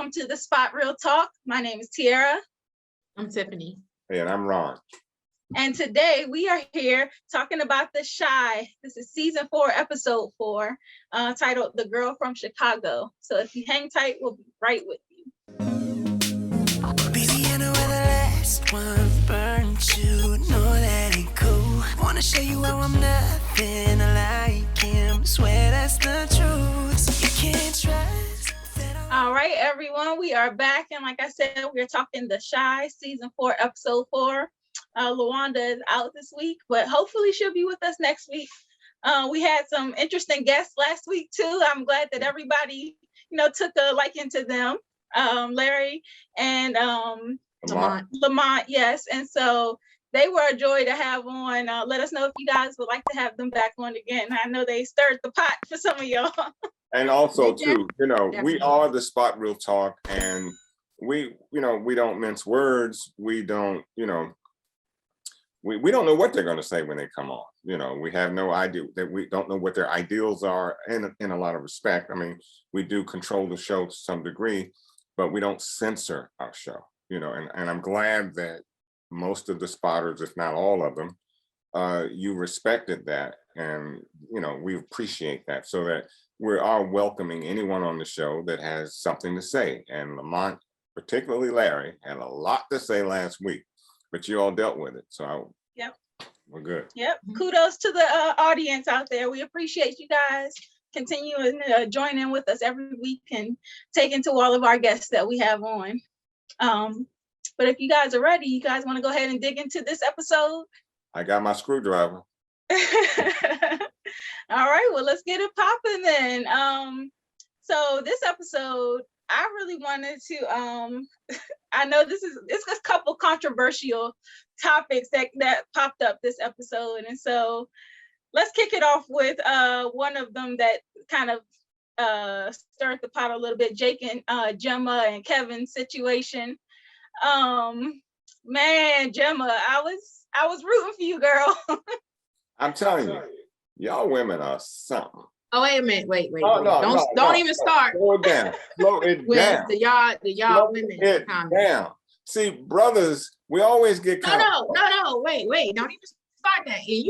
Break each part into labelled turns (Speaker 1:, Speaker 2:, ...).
Speaker 1: welcome to the Spot Real Talk. My name is Tiara.
Speaker 2: I'm Tiffany.
Speaker 3: Hey, and I'm Ron.
Speaker 1: And today we are here talking about The Chi. This is season 4, episode 4, titled The Girl from Chicago. So if you hang tight, we'll be right with you.
Speaker 4: Baby, I know where the last one burned you. Know that ain't cool. Wanna show you how I'm nothing like him. Swear that's the truth. So you can't trust.
Speaker 1: All right, everyone, we are back. And like I said, we're talking The Chi, season 4, episode 4. Lawanda is out this week, but hopefully she'll be with us next week. We had some interesting guests last week too. I'm glad that everybody, took a liking to them. Larry and Lamont, yes. And so they were a joy to have on. Let us know if you guys would like to have them back on again. I know they stirred the pot for some of y'all.
Speaker 3: And also too, we are the Spot Real Talk, and we don't mince words. We don't, we don't know what they're going to say when they come on. We have no idea, that we don't know what their ideals are in a lot of respect. I mean, we do control the show to some degree, but we don't censor our show, and I'm glad that most of the spotters, if not all of them, you respected that. And, we appreciate that, so that we are welcoming anyone on the show that has something to say. And Lamont, particularly Larry, had a lot to say last week, but you all dealt with it. So
Speaker 1: yep,
Speaker 3: we're good.
Speaker 1: Yep. Kudos to the audience out there. We appreciate you guys continuing to join in with us every week and taking to all of our guests that we have on. But if you guys are ready, you guys want to go ahead and dig into this episode?
Speaker 3: I got my screwdriver.
Speaker 1: All right, well, let's get it popping then. So this episode, I really wanted to, I know it's a couple controversial topics that popped up this episode. And so let's kick it off with one of them that kind of stirred the pot a little bit, Jake and Gemma and Kevin's situation. Man, Gemma, I was rooting for you, girl.
Speaker 3: I'm telling you, y'all women are something.
Speaker 2: Oh, wait a minute. Wait.
Speaker 3: No,
Speaker 2: don't even start.
Speaker 3: Slow it down. Slow it down.
Speaker 2: The y'all women.
Speaker 3: It down. See, brothers, we always get
Speaker 2: No. Wait. Don't even start that. And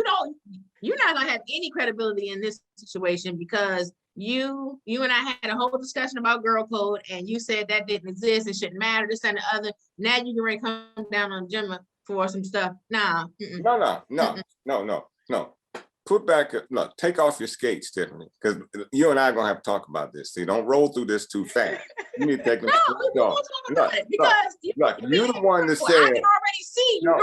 Speaker 2: you're not gonna have any credibility in this situation, because you and I had a whole discussion about girl code, and you said that didn't exist. It shouldn't matter. This and the other. Now you can ready to come down on Gemma for some stuff. Nah. No. Put back, look, take off your skates, Tiffany, because you and I are going to have to talk about this. See, don't roll through this too fast. You need to take them skates off. Look, you're the one that said, I can already see
Speaker 3: you're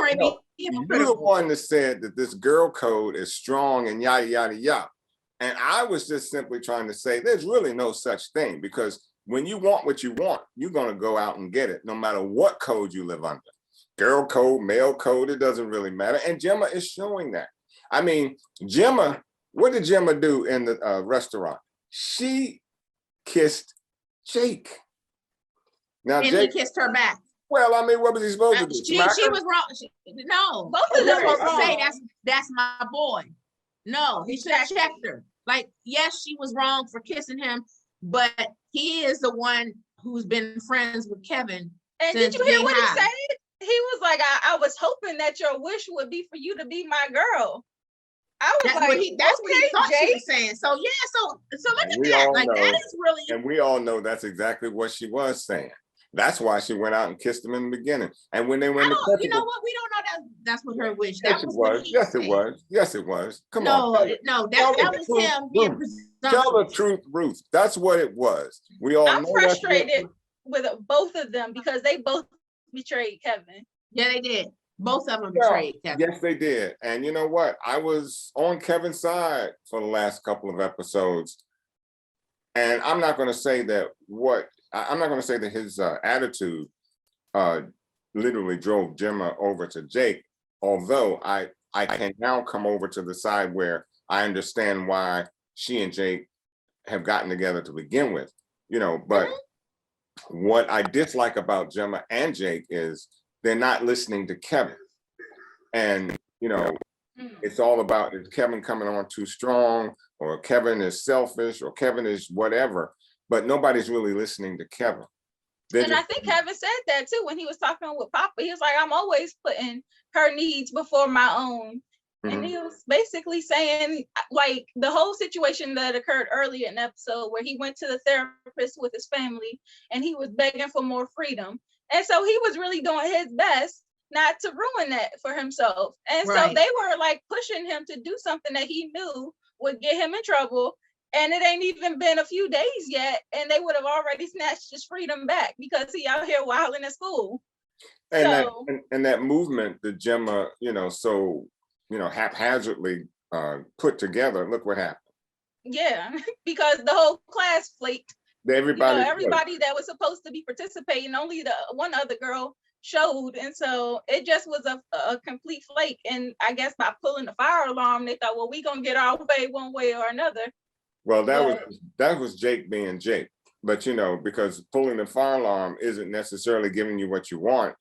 Speaker 3: the one that said that this girl code is strong and yada, yada, yada. And I was just simply trying to say there's really no such thing, because when you want what you want, you're going to go out and get it, no matter what code you live under. Girl code, male code, it doesn't really matter. And Gemma is showing that. I mean, Gemma, what did Gemma do in the restaurant? She kissed Jake. Now,
Speaker 2: and
Speaker 3: Jake
Speaker 2: he kissed her back.
Speaker 3: Well, I mean, what was he supposed to do?
Speaker 2: She was wrong. No, both of them were supposed to say that's my boy. No, he should have checked her. Like, yes, she was wrong for kissing him, but he is the one who's been friends with Kevin.
Speaker 1: And did you hear what he said? He was like, I was hoping that your wish would be for you to be my girl. That's what he
Speaker 2: thought she was saying. So yeah, so look at that. Like, that is really.
Speaker 3: And we all know that's exactly what she was saying. That's why she went out and kissed him in the beginning. And when they went
Speaker 2: you know what? We don't know that's what her wish.
Speaker 3: Yes, it was. Yes, it was. Come on.
Speaker 2: No, that was him being presumptuous.
Speaker 3: Tell the truth, Ruth. That's what it was. We all. I'm
Speaker 1: frustrated with both of them, because they both betrayed Kevin.
Speaker 2: Yeah, they did. Both of them betrayed Kevin.
Speaker 3: Yes, they did. And you know what? I was on Kevin's side for the last couple of episodes. And I'm not going to say that his attitude literally drove Gemma over to Jake, although I can now come over to the side where I understand why she and Jake have gotten together to begin with, but what I dislike about Gemma and Jake is they're not listening to Kevin. And, it's all about, is Kevin coming on too strong, or Kevin is selfish, or Kevin is whatever, but nobody's really listening to Kevin.
Speaker 1: And I think Kevin said that too when he was talking with Papa. He was like, I'm always putting her needs before my own. And he was basically saying, like, the whole situation that occurred earlier in the episode where he went to the therapist with his family and he was begging for more freedom. And so he was really doing his best not to ruin that for himself. And so they were like pushing him to do something that he knew would get him in trouble. And it ain't even been a few days yet, and they would have already snatched his freedom back because he out here wilding at school.
Speaker 3: And that movement that Gemma, so haphazardly put together, look what happened.
Speaker 1: Yeah, because the whole class flaked. Everybody that was supposed to be participating, only the one other girl showed, and so it just was a complete flake. And I guess by pulling the fire alarm, they thought, well, we gonna get our way one way or another.
Speaker 3: Well, that was Jake being Jake. But because pulling the fire alarm isn't necessarily giving you what you want.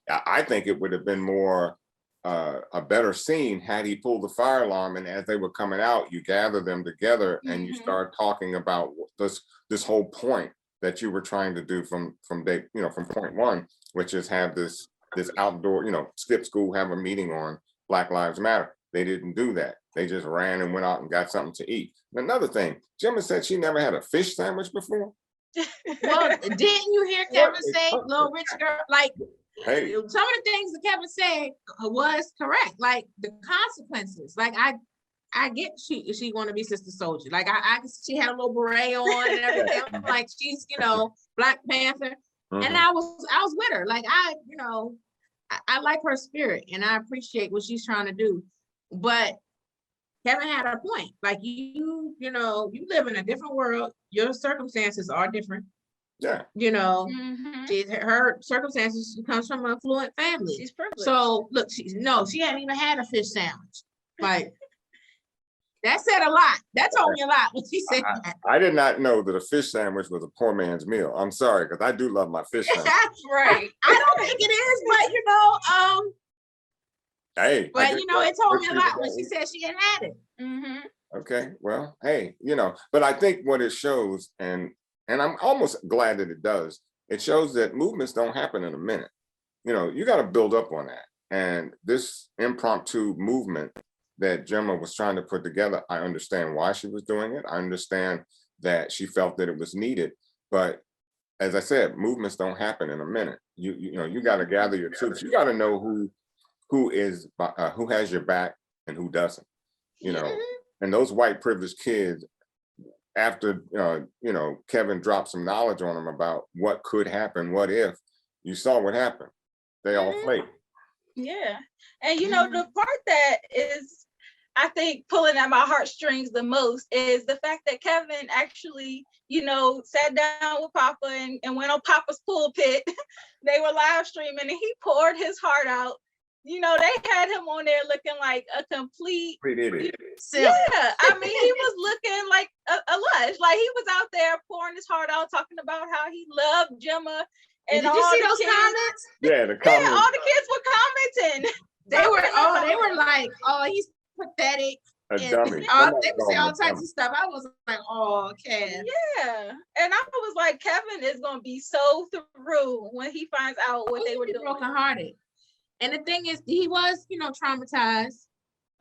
Speaker 3: I think it would have been more a better scene had he pulled the fire alarm, and as they were coming out, you gather them together and you start talking about this whole point that you were trying to do from day, from point one, which is have this outdoor, skip school, have a meeting on Black Lives Matter. They didn't do that. They just ran and went out and got something to eat. Another thing, Gemma said she never had a fish sandwich before.
Speaker 2: Well, didn't you hear Kevin say, little rich girl? Like,
Speaker 3: hey,
Speaker 2: some of the things that Kevin said was correct. Like the consequences. Like I get she want to be Sister Soldier. Like she had a little beret on and everything. Like she's Black Panther. And I was with her. Like I like her spirit and I appreciate what she's trying to do. But Kevin had a point. Like you live in a different world. Your circumstances are different.
Speaker 3: Yeah.
Speaker 2: Her circumstances comes from an affluent family.
Speaker 1: She's privileged.
Speaker 2: So look, she hadn't even had a fish sandwich. Like that said a lot. That told me a lot when she said that.
Speaker 3: I did not know that a fish sandwich was a poor man's meal. I'm sorry, because I do love my fish sandwich.
Speaker 1: Right.
Speaker 2: I don't think it is, but
Speaker 3: hey.
Speaker 2: But it told me a lot when she said she had it.
Speaker 3: Okay, well, hey, but I think what it shows, and I'm almost glad that it does, it shows that movements don't happen in a minute. You got to build up on that. And this impromptu movement that Gemma was trying to put together, I understand why she was doing it. I understand that she felt that it was needed. But as I said, movements don't happen in a minute. You got to gather your troops. You got to know who has your back and who doesn't. And those white privileged kids, after Kevin dropped some knowledge on them about what could happen, what if, you saw what happened. They all flaked.
Speaker 1: Yeah. And the part that is, I think, pulling at my heartstrings the most is the fact that Kevin actually, sat down with Papa and went on Papa's pulpit. They were live streaming and he poured his heart out. They had him on there looking like a complete
Speaker 3: idiot.
Speaker 1: Yeah, I mean, he was looking like a lush. Like he was out there pouring his heart out, talking about how he loved Gemma. And
Speaker 2: did you see those comments?
Speaker 3: Yeah, the comments.
Speaker 1: Yeah, all the kids were commenting.
Speaker 2: They were like, oh, he's pathetic.
Speaker 3: A dummy.
Speaker 2: They would say all types of stuff. I was like, oh, okay.
Speaker 1: Yeah. And I was like, Kevin is gonna be so through when he finds out what they were doing.
Speaker 2: Brokenhearted. And the thing is, he was, traumatized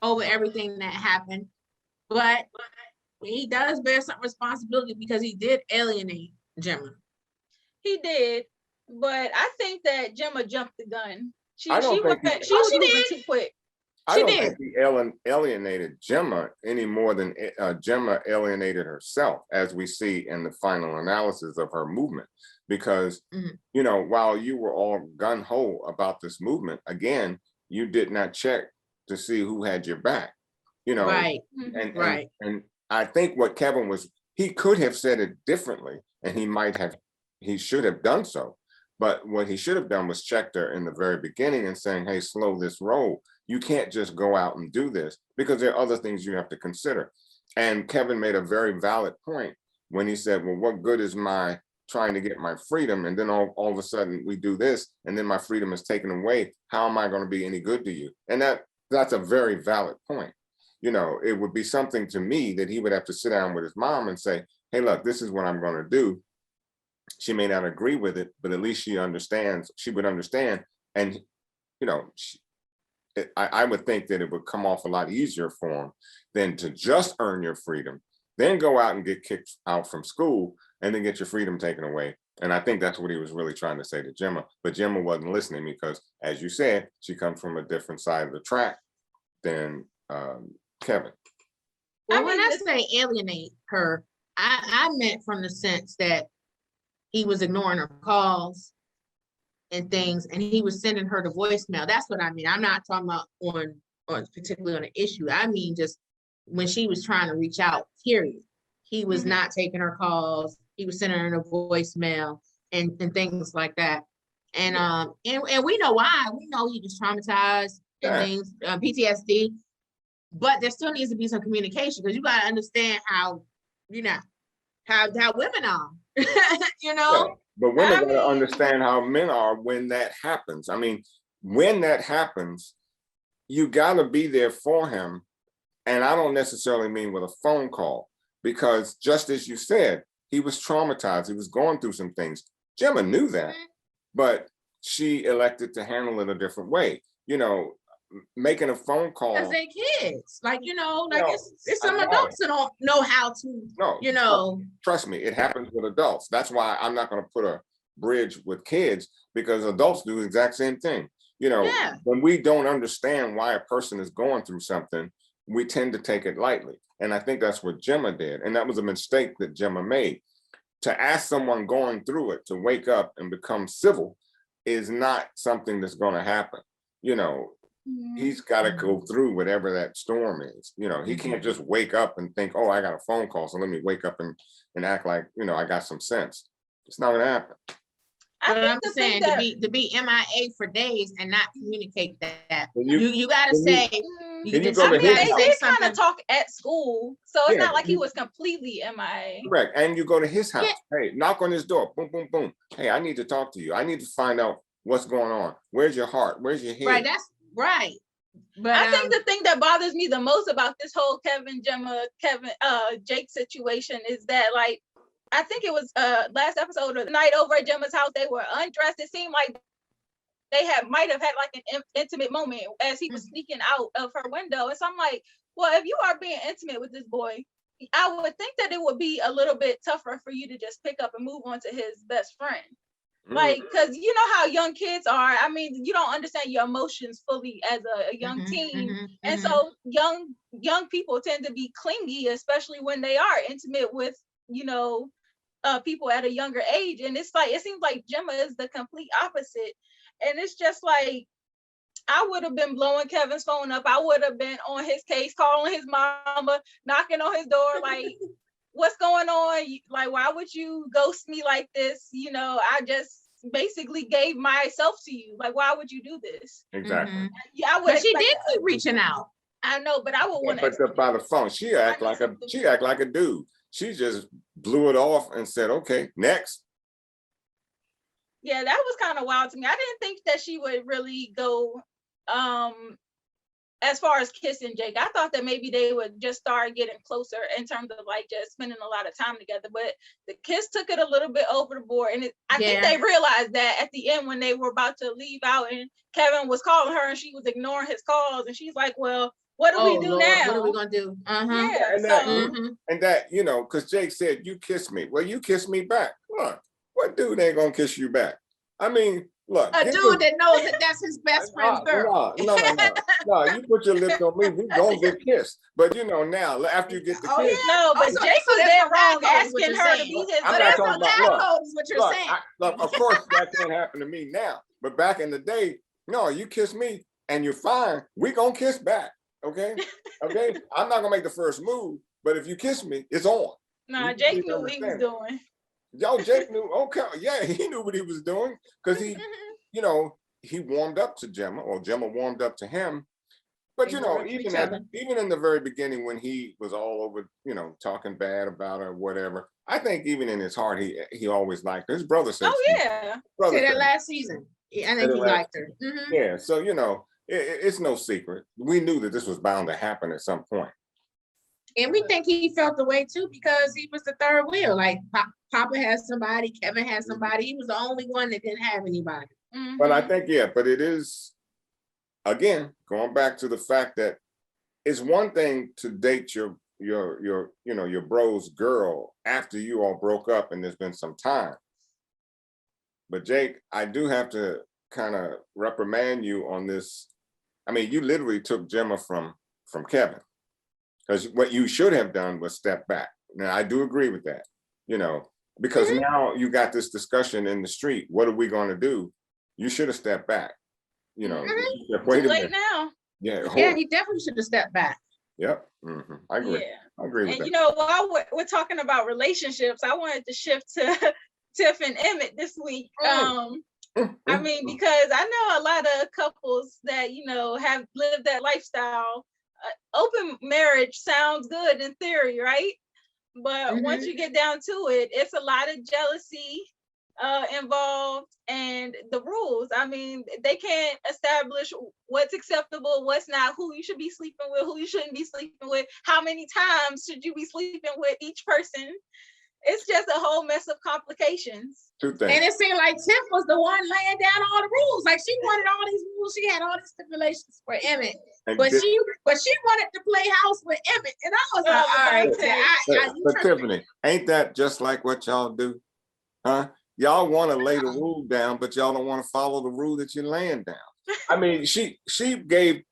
Speaker 2: over everything that happened. But he does bear some responsibility because he did alienate Gemma.
Speaker 1: He did. But I think that Gemma jumped the gun. She was moving too quick.
Speaker 3: I don't think he alienated Gemma any more than Gemma alienated herself, as we see in the final analysis of her movement. Because, while you were all gung-ho about this movement, again, you did not check to see who had your back,
Speaker 2: Right.
Speaker 3: And I think what Kevin he could have said it differently, and he should have done so. But what he should have done was checked her in the very beginning and saying, hey, slow this roll. You can't just go out and do this because there are other things you have to consider. And Kevin made a very valid point when he said, well, what good is my trying to get my freedom? And then all of a sudden we do this and then my freedom is taken away. How am I going to be any good to you? And that's a very valid point. It would be something to me that he would have to sit down with his mom and say, hey, look, this is what I'm going to do. she may not agree with it, but at least she understands, she would understand. And, you know, I would think that it would come off a lot easier for him than to just earn your freedom, then go out and get kicked out from school and then get your freedom taken away. And I think that's what he was really trying to say to Gemma, but Gemma wasn't listening because, as you said, she comes from a different side of the track than Kevin.
Speaker 2: Well, when I say alienate her, I meant from the sense that he was ignoring her calls and things, and he was sending her the voicemail. That's what I mean. I'm not talking about on particularly on an issue. I mean, just when she was trying to reach out, period. He was not taking her calls. He was sending her the voicemail and things like that. And we know why. We know he was traumatized and things, PTSD. But there still needs to be some communication because you got to understand how, you know, how women are, you know.
Speaker 3: Yeah, but women got to understand how men are when that happens. I mean, when that happens, you got to be there for him. And I don't necessarily mean with a phone call, because just as you said, he was traumatized. He was going through some things. Gemma knew that, but she elected to handle it a different way. You know, making a phone call.
Speaker 2: Because they kids, like, you know, like it's some adults that don't know how to, you know.
Speaker 3: Trust me, it happens with adults. That's why I'm not going to put a bridge with kids, because adults do the exact same thing. You know, when we don't understand why a person is going through something, we tend to take it lightly. And I think that's what Gemma did. And that was a mistake that Gemma made. To ask someone going through it to wake up and become civil is not something that's going to happen. You know, he's got to go through whatever that storm is. You know, he can't just wake up and think, oh, I got a phone call, so let me wake up and act like, you know, I got some sense. It's not going to happen.
Speaker 2: I'm saying to be MIA for days and not communicate that. You got to say.
Speaker 1: They did kind of talk at school, so it's not like he was completely MIA.
Speaker 3: Correct. And you go to his house. Hey, knock on his door. Boom, boom, boom. Hey, I need to talk to you. I need to find out what's going on. Where's your heart? Where's your head?
Speaker 2: Right. That's right. But
Speaker 1: I think the thing that bothers me the most about this whole Jake situation is that, like, I think it was last episode or the night over at Gemma's house, they were undressed. It seemed like they might have had like an intimate moment as he was sneaking out of her window. And so I'm like, well, if you are being intimate with this boy, I would think that it would be a little bit tougher for you to just pick up and move on to his best friend. Like, because you know how young kids are. I mean, you don't understand your emotions fully as a young teen. And so young people tend to be clingy, especially when they are intimate with, you know, people at a younger age. And it's like, it seems like Gemma is the complete opposite. And it's just like, I would have been blowing Kevin's phone up. I would have been on his case, calling his mama, knocking on his door, like, what's going on? Like, why would you ghost me like this? You know, I just basically gave myself to you. Like, why would you do this?
Speaker 3: Exactly.
Speaker 1: Yeah,
Speaker 2: but she did keep reaching out.
Speaker 1: I know, but I would want to.
Speaker 3: Picked up by the phone. She act like a dude. She just blew it off and said, "Okay, next."
Speaker 1: Yeah, that was kind of wild to me. I didn't think that she would really go as far as kissing Jake. I thought that maybe they would just start getting closer in terms of like just spending a lot of time together. But the kiss took it a little bit over the board. And I think they realized that at the end when they were about to leave out and Kevin was calling her and she was ignoring his calls. And she's like, well, what do we do now?
Speaker 2: What are we going to do?
Speaker 3: And that, you know, because Jake said, you kiss me. Well, you kiss me back. Look, what dude ain't going to kiss you back? I mean, look,
Speaker 2: a dude that knows that that's his best friend's girl.
Speaker 3: No, you put your lips on me, we gonna get kissed. But you know, now after you get the kiss,
Speaker 1: but Jake was dead wrong asking her to be his.
Speaker 3: I'm not talking about
Speaker 2: what you're saying.
Speaker 3: Look, of course that can't happen to me now. But back in the day, no, you kiss me and you're fine. We gonna kiss back, okay? Okay, I'm not gonna make the first move, but if you kiss me, it's on.
Speaker 1: Nah, Jake knew what he was doing.
Speaker 3: Yo, Jake knew, okay, yeah, he knew what he was doing because he, you know, he warmed up to Gemma, or Gemma warmed up to him. But you know, even in the very beginning when he was all over, you know, talking bad about her, or whatever, I think even in his heart, he always liked her. His brother said,
Speaker 2: say that last season. I think he liked her.
Speaker 3: Yeah, so you know, it's no secret. We knew that this was bound to happen at some point.
Speaker 2: And we think he felt the way too because he was the third wheel. Like Papa has somebody, Kevin has somebody. He was the only one that didn't have anybody.
Speaker 3: But I think, yeah, but it is, again, going back to the fact that it's one thing to date your bro's girl after you all broke up and there's been some time. But Jake, I do have to kind of reprimand you on this. I mean, you literally took Gemma from Kevin, because what you should have done was step back. Now, I do agree with that, because now you got this discussion in the street. What are we going to do? You should have stepped back. Wait
Speaker 1: Too late now.
Speaker 2: Yeah, he definitely should have stepped back.
Speaker 3: Yep. I agree.
Speaker 1: Yeah.
Speaker 3: I agree with that.
Speaker 1: And while we're talking about relationships, I wanted to shift to Tiff and Emmett this week. I mean, because I know a lot of couples that, have lived that lifestyle. Open marriage sounds good in theory, right? But once you get down to it, it's a lot of jealousy involved, and the rules. I mean, they can't establish what's acceptable, what's not, who you should be sleeping with, who you shouldn't be sleeping with, how many times should you be sleeping with each person. It's just a whole mess of complications.
Speaker 3: Two things.
Speaker 2: And it seemed like Tiff was the one laying down all the rules. Like she wanted all these rules. She had all these stipulations for Emmett. But she wanted to play house with Emmett. And I was like, all right.
Speaker 3: But Tiffany, ain't that just like what y'all do? Huh? Y'all want to lay the rule down, but y'all don't want to follow the rule that you're laying down. I mean, she gave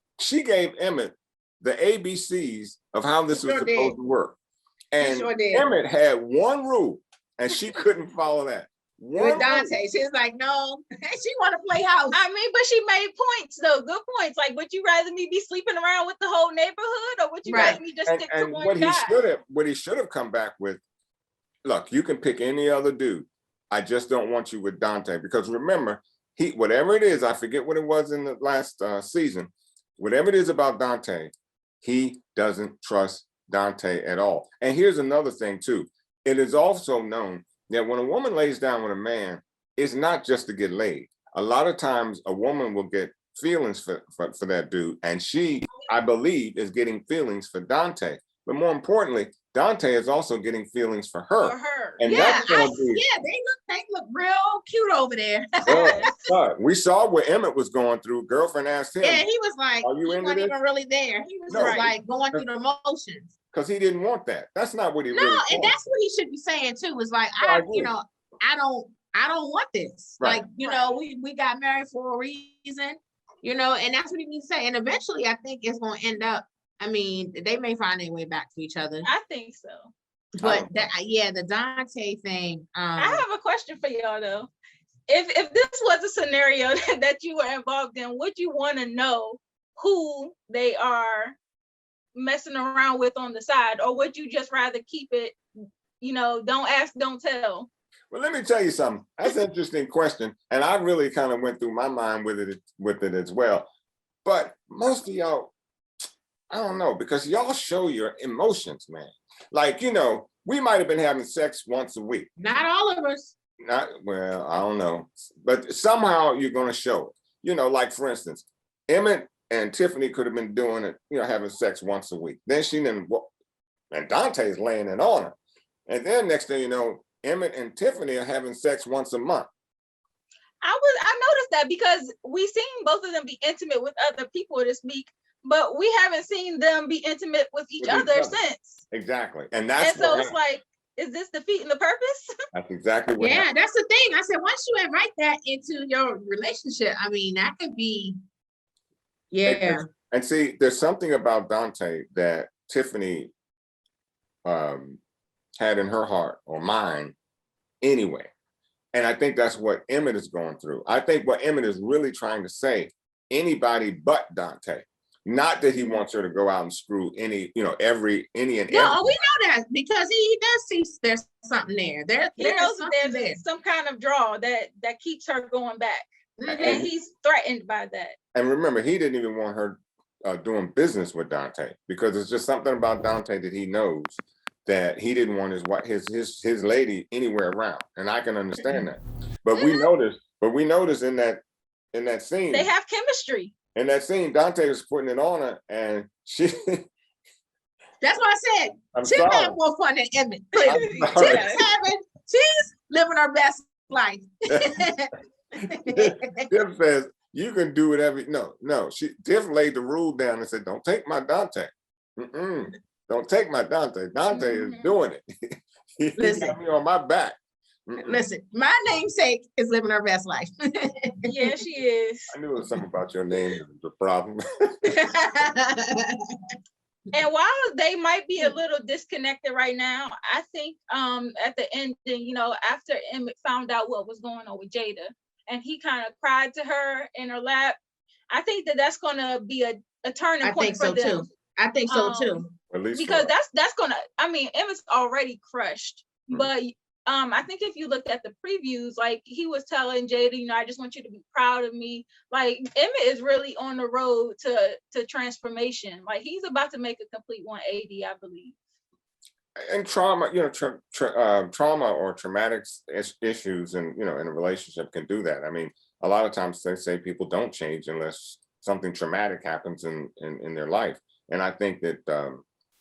Speaker 3: Emmett the ABCs of how this was supposed to work. And Emmett had one rule, and she couldn't follow that.
Speaker 2: With Dante, she's like, no, she want to play house.
Speaker 1: I mean, but she made points though, good points. Like, would you rather me be sleeping around with the whole neighborhood, or would you rather me just stick to one guy?
Speaker 3: What he should have come back with, look, you can pick any other dude. I just don't want you with Dante, because remember, whatever it is, I forget what it was in the last season, whatever it is about Dante, he doesn't trust Dante at all. And here's another thing too. It is also known that when a woman lays down with a man, it's not just to get laid. A lot of times a woman will get feelings for that dude. And she, I believe, is getting feelings for Dante. But more importantly, Dante is also getting feelings for her. And that's
Speaker 2: they look real cute over there.
Speaker 3: We saw what Emmett was going through. Girlfriend asked him.
Speaker 2: Yeah, he was like,
Speaker 3: "Are you
Speaker 2: he
Speaker 3: into
Speaker 2: wasn't
Speaker 3: this?"
Speaker 2: even really there. He was just like going through the motions.
Speaker 3: Because he didn't want that. That's not what he really
Speaker 2: and that's what he should be saying too. Is like, I don't want this.
Speaker 3: Right.
Speaker 2: Like, we got married for a reason, and that's what he needs to say. And eventually I think it's gonna end up, I mean, they may find their way back to each other.
Speaker 1: I think so.
Speaker 2: But the Dante thing.
Speaker 1: I have a question for y'all though. If this was a scenario that you were involved in, would you want to know who they are messing around with on the side, or would you just rather keep it, don't ask, don't tell?
Speaker 3: Well, let me tell you something. That's an interesting question, and I really kind of went through my mind with it as well. But most of y'all, I don't know, because y'all show your emotions, man. Like, we might have been having sex once a week.
Speaker 2: Not all of us.
Speaker 3: I don't know. But somehow you're going to show it. Like, for instance, Emmett and Tiffany could have been doing it, having sex once a week. Then and Dante's laying it on her. And then next thing you know, Emmett and Tiffany are having sex once a month.
Speaker 1: I noticed that because we seen both of them be intimate with other people this week, but we haven't seen them be intimate with each other since.
Speaker 3: Exactly.
Speaker 1: And so it's like, is this defeating the purpose?
Speaker 3: That's exactly what happened.
Speaker 2: That's the thing. I said, once you invite that into your relationship, I mean, that could be,
Speaker 3: And see, there's something about Dante that Tiffany had in her heart or mind anyway. And I think that's what Emmett is going through. I think what Emmett is really trying to say, anybody but Dante. Not that he wants her to go out and screw any and every.
Speaker 2: No, we know that because he does see there's something there.
Speaker 1: He knows there's some kind of draw that keeps her going back. And he's threatened by that.
Speaker 3: And remember, he didn't even want her doing business with Dante, because it's just something about Dante that he knows that he didn't want his lady anywhere around. And I can understand that. But we noticed in that scene,
Speaker 1: they have chemistry.
Speaker 3: In that scene, Dante was putting it on her, and she
Speaker 2: That's why I said Tiff had more fun than Emmett. She's living her best life.
Speaker 3: Tiff says you can do whatever. No. Tiff laid the rule down and said, "Don't take my Dante. Don't take my Dante. Dante is doing it. He got me on my back."
Speaker 2: Listen, my namesake is living her best life.
Speaker 1: Yeah, she is.
Speaker 3: I knew it was something about your name that was the problem.
Speaker 1: And while they might be a little disconnected right now, I think at the ending, you know, after Emmett found out what was going on with Jada, and he kind of cried to her in her lap, I think that's going to be a turning point for them.
Speaker 2: I think so too.
Speaker 3: At least
Speaker 1: because that's gonna. I mean, Emmett's already crushed, but I think if you look at the previews, like he was telling Jada, you know, I just want you to be proud of me. Like Emmett is really on the road to transformation. Like he's about to make a complete 180, I believe.
Speaker 3: And trauma, you know, trauma or traumatic issues, and you know, in a relationship can do that. I mean, a lot of times they say people don't change unless something traumatic happens in their life. And I think that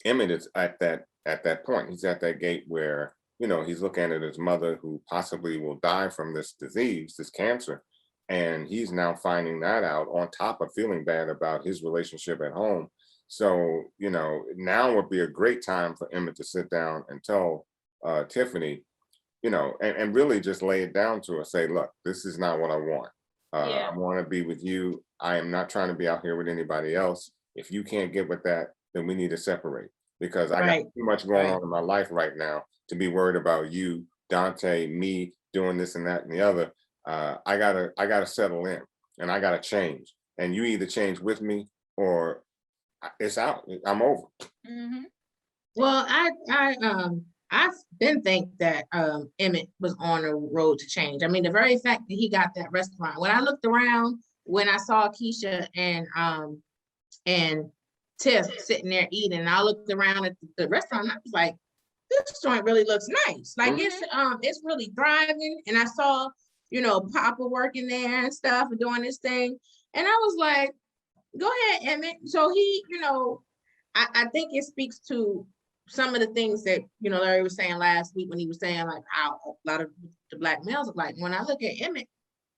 Speaker 3: Emmett is at that point. He's at that gate where, you know, he's looking at his mother who possibly will die from this disease, this cancer. And he's now finding that out on top of feeling bad about his relationship at home. So, you know, now would be a great time for Emmett to sit down and tell Tiffany, you know, and really just lay it down to her, say, look, this is not what I want. I want to be with you. I am not trying to be out here with anybody else. If you can't get with that, then we need to separate, because I got too much going on in my life right now to be worried about you, Dante, me doing this and that and the other. I gotta settle in, and I gotta change. And you either change with me or it's out. I'm over.
Speaker 2: Mm-hmm. Well, I've been think that Emmett was on a road to change. I mean, the very fact that he got that restaurant. When I looked around, when I saw Keisha and Tiff sitting there eating, and I looked around at the restaurant, and I was like, this joint really looks nice. Like it's really thriving. And I saw, you know, Papa working there and stuff and doing this thing. And I was like, go ahead, Emmett. So he, you know, I think it speaks to some of the things that, you know, Larry was saying last week when he was saying like how a lot of the Black males are like. When I look at Emmett,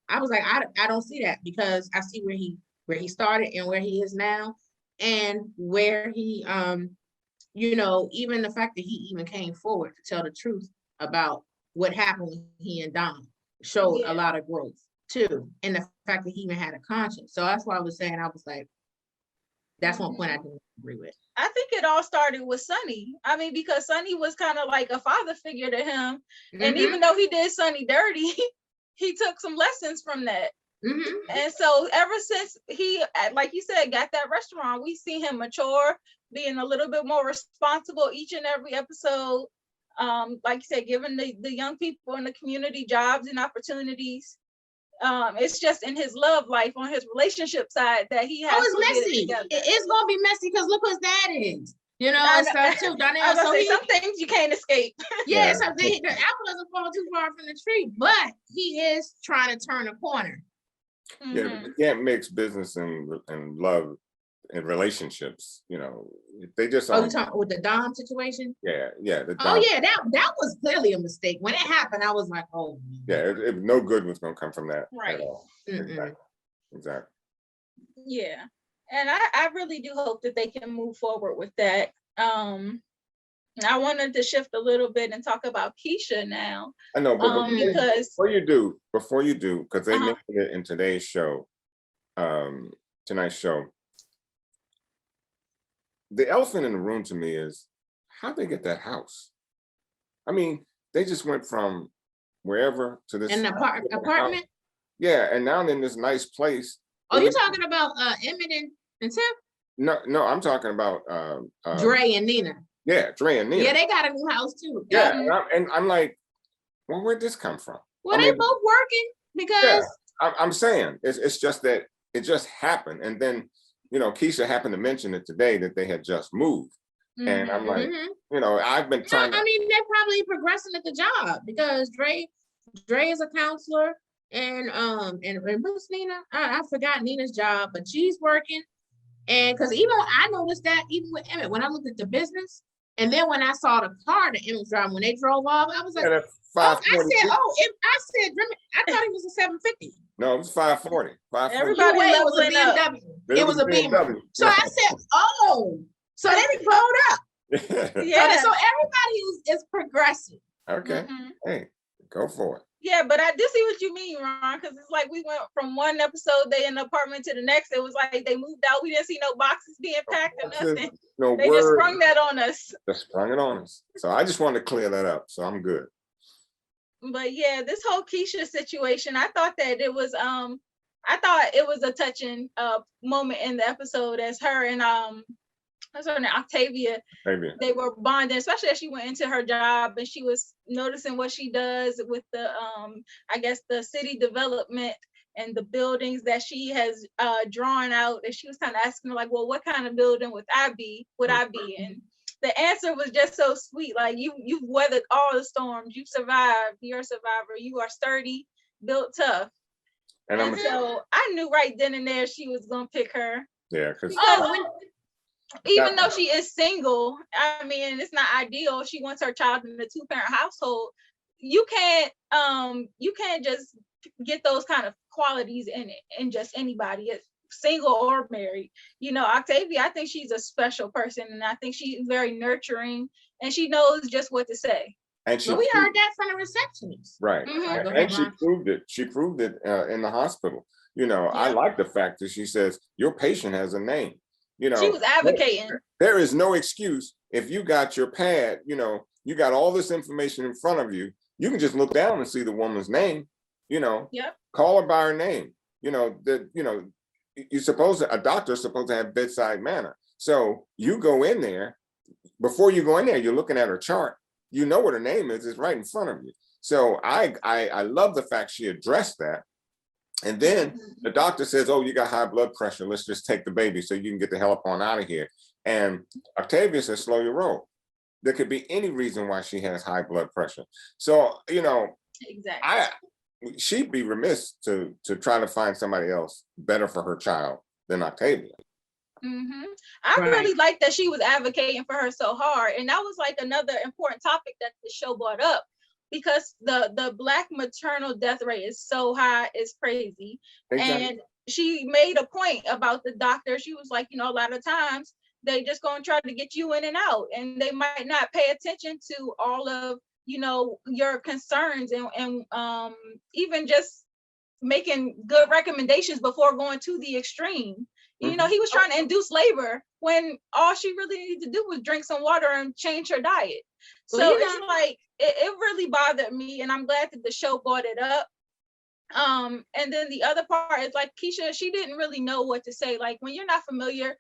Speaker 2: I was like, I don't see that, because I see where he started and where he is now, and where he you know, even the fact that he even came forward to tell the truth about what happened with he and Dom showed a lot of growth too, and the fact that he even had a conscience. So that's why I was saying, I was like, that's one point I didn't agree with.
Speaker 1: I think it all started with Sonny. I mean, because Sonny was kind of like a father figure to him, and even though he did Sonny dirty, he took some lessons from that. And so ever since he, like you said, got that restaurant, we see him mature, being a little bit more responsible each and every episode. Like you said, giving the young people in the community jobs and opportunities. It's just in his love life, on his relationship side, that he has.
Speaker 2: It's messy. It's gonna be messy because look what that is. You know, and stuff too.
Speaker 1: Some things you can't escape.
Speaker 2: Yeah, so the apple doesn't fall too far from the tree, but he is trying to turn a corner.
Speaker 3: Yeah, but you can't mix business and love and relationships. You know, they just.
Speaker 2: Oh, you talking with the Dom situation?
Speaker 3: Yeah. The Dom.
Speaker 2: Oh yeah, that was clearly a mistake. When it happened, I was like, oh.
Speaker 3: Yeah, no good was gonna come from that
Speaker 1: right.
Speaker 3: At all. Exactly.
Speaker 1: Yeah, and I really do hope that they can move forward with that. I wanted to shift a little bit and talk about Keisha now.
Speaker 3: I know, but
Speaker 1: because
Speaker 3: before you do, because they mentioned it in today's show, tonight's show. The elephant in the room to me is how'd they get that house? I mean, they just went from wherever to this
Speaker 2: apartment.
Speaker 3: Yeah, and now they're in this nice place.
Speaker 2: Oh, you're talking about Emmett and Tiff?
Speaker 3: No, I'm talking about
Speaker 2: Dre and Nina.
Speaker 3: Yeah, Dre and Nina.
Speaker 2: Yeah, they got a new house too.
Speaker 3: Yeah, and I'm like, well, where'd this come from?
Speaker 2: Well, they both working because.
Speaker 3: Yeah, I'm saying it's just that it just happened, and then you know Keisha happened to mention it today that they had just moved, and I'm like, you know, I've been trying.
Speaker 2: I mean, they're probably progressing at the job because Dre is a counselor, and what's Nina? I forgot Nina's job, but she's working. And because even I noticed that even with Emmett, when I looked at the business, and then when I saw the car that Emmett was driving, when they drove off, I was like,
Speaker 3: Yeah,
Speaker 2: I said, I thought it was a 750.
Speaker 3: No, it was 540. 540.
Speaker 1: Everybody
Speaker 2: Either way, it was a
Speaker 1: leveling up.
Speaker 2: BMW. It was a Beamer.
Speaker 3: BMW.
Speaker 2: So I said, oh, so they didn't blow it up.
Speaker 1: Yeah.
Speaker 2: So everybody is progressive.
Speaker 3: Okay.
Speaker 1: Mhm.
Speaker 3: Hey, go for it.
Speaker 1: Yeah, but I do see what you mean, Ron, because it's like we went from one episode, they in the apartment, to the next. It was like they moved out. We didn't see no boxes being packed or nothing.
Speaker 3: No
Speaker 1: They
Speaker 3: word.
Speaker 1: just sprung that on us.
Speaker 3: Just sprung it on us. So I just wanted to clear that up. So I'm good.
Speaker 1: But yeah, this whole Keisha situation, I thought it was a touching moment in the episode as her and what's her name, Octavia,
Speaker 3: Maybe.
Speaker 1: they were bonding, especially as she went into her job and she was noticing what she does with the I guess the city development and the buildings that she has drawn out. And she was kind of asking her, like, well, what kind of building would I be in? The answer was just so sweet. Like, you've weathered all the storms, you've survived, you're a survivor, you are sturdy, built tough. And so I knew right then and there she was gonna pick her.
Speaker 3: Yeah, because
Speaker 1: even though she is single, I mean, it's not ideal. She wants her child in a 2-parent household. You can't just get those kind of qualities in just anybody, single or married. You know, Octavia, I think she's a special person, and I think she's very nurturing, and she knows just what to say.
Speaker 3: And
Speaker 2: we heard that from the receptionist.
Speaker 3: Right.
Speaker 1: Mm-hmm.
Speaker 3: And she proved it. She proved it in the hospital. You know, I like the fact that she says, your patient has a name. You know,
Speaker 1: she was advocating.
Speaker 3: There is no excuse if you got your pad, you know, you got all this information in front of you. You can just look down and see the woman's name, you know, call her by her name. You know, a doctor's supposed to have bedside manner. So you go in there, before you go in there, you're looking at her chart. You know what her name is, it's right in front of you. So I love the fact she addressed that. And then the doctor says, oh, you got high blood pressure. Let's just take the baby so you can get the hell up on out of here. And Octavia says, slow your roll. There could be any reason why she has high blood pressure. So, you know, she'd be remiss to try to find somebody else better for her child than Octavia.
Speaker 1: Mm-hmm. I really like that she was advocating for her so hard. And that was like another important topic that the show brought up, because the Black maternal death rate is so high, it's crazy. Exactly. And she made a point about the doctor. She was like, you know, a lot of times they just gonna try to get you in and out, and they might not pay attention to all of, you know, your concerns and even just making good recommendations before going to the extreme. You know, he was trying to induce labor when all she really needed to do was drink some water and change her diet. So it's like, it really bothered me, and I'm glad that the show brought it up. And then the other part is like Keisha, she didn't really know what to say. Like, when you're not familiar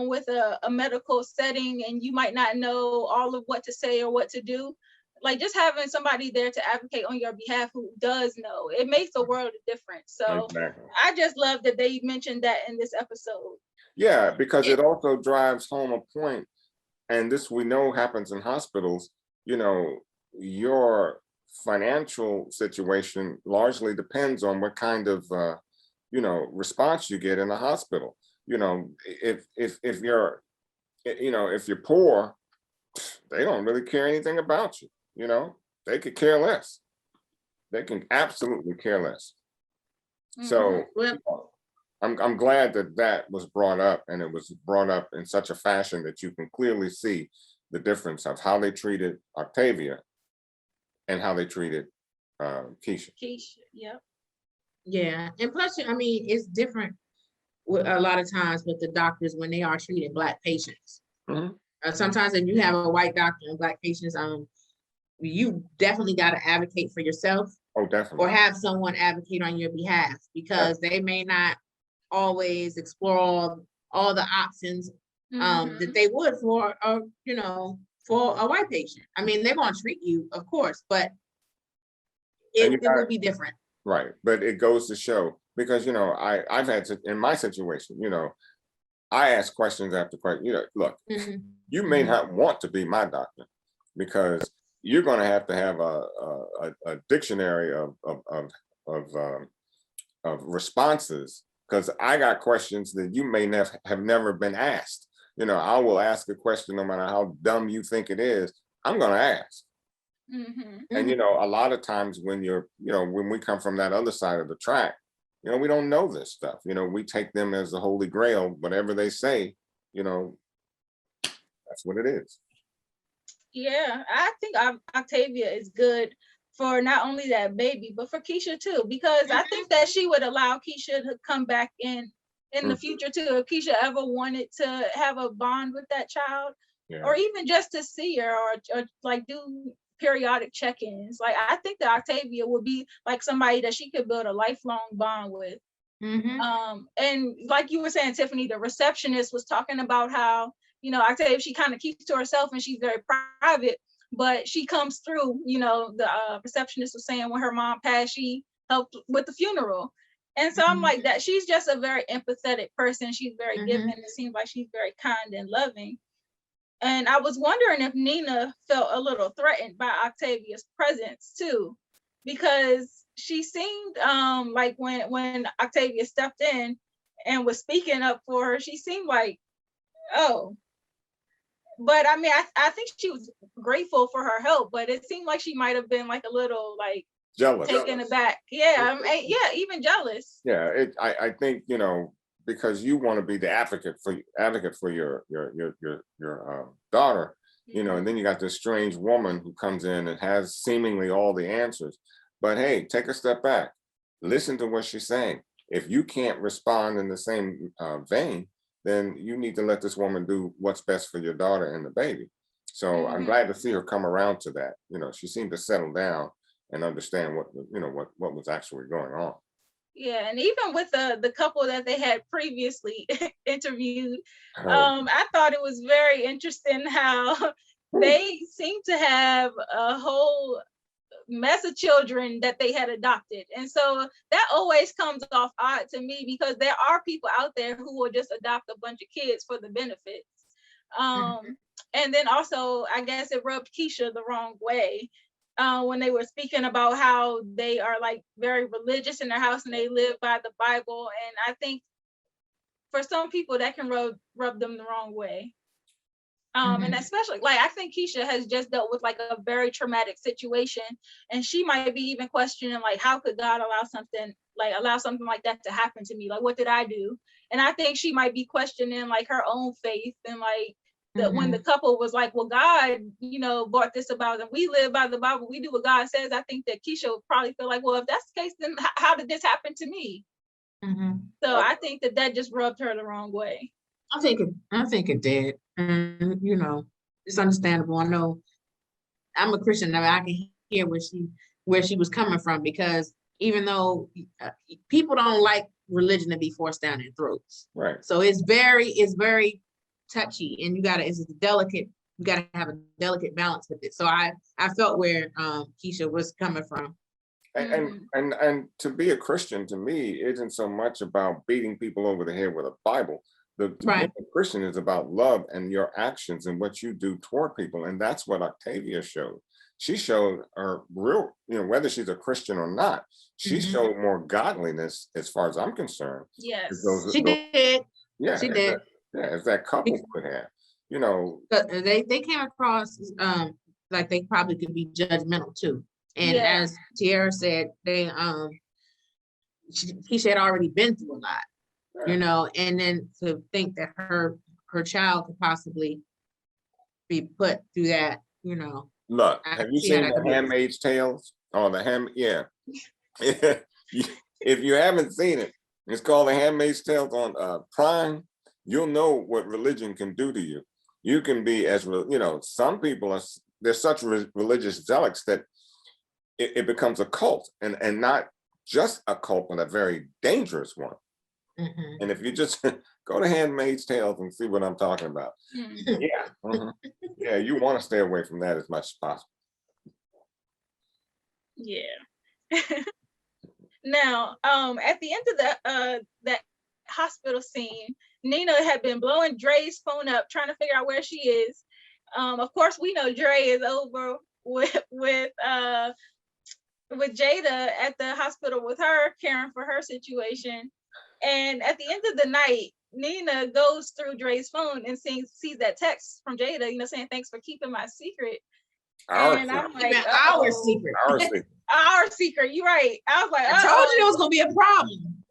Speaker 1: with a medical setting and you might not know all of what to say or what to do, like just having somebody there to advocate on your behalf who does know, it makes a world of difference. So I just love that they mentioned that in this episode.
Speaker 3: Yeah, because it also drives home a point, and this we know happens in hospitals. You know, your financial situation largely depends on what kind of you know, response you get in the hospital. You know, if you're, you know, if you're poor, they don't really care anything about you. You know, they could care less. They can absolutely care less. So I'm glad that was brought up, and it was brought up in such a fashion that you can clearly see the difference of how they treated Octavia and how they treated Keisha.
Speaker 2: Yeah, and plus, I mean, it's different with a lot of times with the doctors when they are treating Black patients. Sometimes if you have a white doctor and Black patients, you definitely got to advocate for yourself.
Speaker 3: Oh, definitely.
Speaker 2: Or have someone advocate on your behalf, because they may not always explore all the options that they would for you know, for a white patient. I mean, they're going to treat you, of course, but it will be different.
Speaker 3: Right, but it goes to show, because, you know, I've had to, in my situation, you know, I ask questions after questions. You know, look, you may not want to be my doctor, because you're going to have a dictionary of responses because I got questions that you may have never been asked. I will ask a question no matter how dumb you think it is. I'm going to ask. And a lot of times when when we come from that other side of the track, we don't know this stuff. We take them as the holy grail. Whatever they say, that's what it is.
Speaker 1: Yeah, I think Octavia is good for not only that baby, but for Keisha too, because I think that she would allow Keisha to come back in the future too. If Keisha ever wanted to have a bond with that child, or even just to see her, or like do periodic check-ins. Like, I think that Octavia would be like somebody that she could build a lifelong bond with. And like you were saying, Tiffany, the receptionist was talking about how, Octavia, she kind of keeps to herself and she's very private, but she comes through. The receptionist was saying when her mom passed, she helped with the funeral. And so I'm like that. She's just a very empathetic person. She's very giving. It seems like she's very kind and loving. And I was wondering if Nina felt a little threatened by Octavia's presence too, because she seemed like when Octavia stepped in and was speaking up for her, she seemed like, oh. But I mean, I think she was grateful for her help, but it seemed like she might have been like a little like
Speaker 3: jealous,
Speaker 1: taken aback. Yeah, even jealous.
Speaker 3: Yeah, I think because you want to be the advocate for your daughter, and then you got this strange woman who comes in and has seemingly all the answers. But hey, take a step back, listen to what she's saying. If you can't respond in the same vein, then you need to let this woman do what's best for your daughter and the baby. So I'm glad to see her come around to that. She seemed to settle down and understand what was actually going on.
Speaker 1: Yeah, and even with the couple that they had previously interviewed, I thought it was very interesting how they seemed to have a whole mess of children that they had adopted. And so that always comes off odd to me, because there are people out there who will just adopt a bunch of kids for the benefits. And then also, I guess it rubbed Keisha the wrong way when they were speaking about how they are like very religious in their house and they live by the Bible. And I think for some people that can rub them the wrong way. And especially, like, I think Keisha has just dealt with like a very traumatic situation, and she might be even questioning like, how could God allow something like that to happen to me? Like, what did I do? And I think she might be questioning like her own faith, and like that when the couple was like, well, God, brought this about, and we live by the Bible, we do what God says. I think that Keisha would probably feel like, well, if that's the case, then how did this happen to me? So I think that just rubbed her the wrong way.
Speaker 2: I think it did. And it's understandable. I know I'm a Christian, and I can hear where she was coming from, because even though people don't like religion to be forced down their throats.
Speaker 3: Right.
Speaker 2: So it's very touchy, and you gotta have a delicate balance with it. So I felt where Keisha was coming from.
Speaker 3: And to be a Christian, to me, isn't so much about beating people over the head with a Bible. The Christian is about love and your actions and what you do toward people. And that's what Octavia showed. She showed her real, whether she's a Christian or not, she showed more godliness as far as I'm concerned.
Speaker 1: Yes,
Speaker 2: she did.
Speaker 3: Yeah,
Speaker 2: she did.
Speaker 3: As that couple could have,
Speaker 2: But they came across like they probably could be judgmental too. And as Tiara said, Keisha had already been through a lot. And then to think that her child could possibly be put through that,
Speaker 3: Look, have you seen The Handmaid's Tales? Oh, if you haven't seen it, it's called The Handmaid's Tales on Prime. You'll know what religion can do to you. You can be some people they're such religious zealots that it becomes a cult, and not just a cult, but a very dangerous one. And if you just go to Handmaid's Tales and see what I'm talking about, yeah, you want to stay away from that as much as possible.
Speaker 1: Yeah. Now, at the end of that hospital scene, Nina had been blowing Dre's phone up, trying to figure out where she is. Of course, we know Dre is over with Jada at the hospital with her, caring for her situation. And at the end of the night, Nina goes through Dre's phone and sees that text from Jada, saying thanks for keeping my secret.
Speaker 3: Our
Speaker 1: And I'm
Speaker 3: secret.
Speaker 1: like,
Speaker 2: Even our secret.
Speaker 3: Our secret.
Speaker 1: Our secret. You're right. I was like,
Speaker 2: I told you there was gonna be a problem.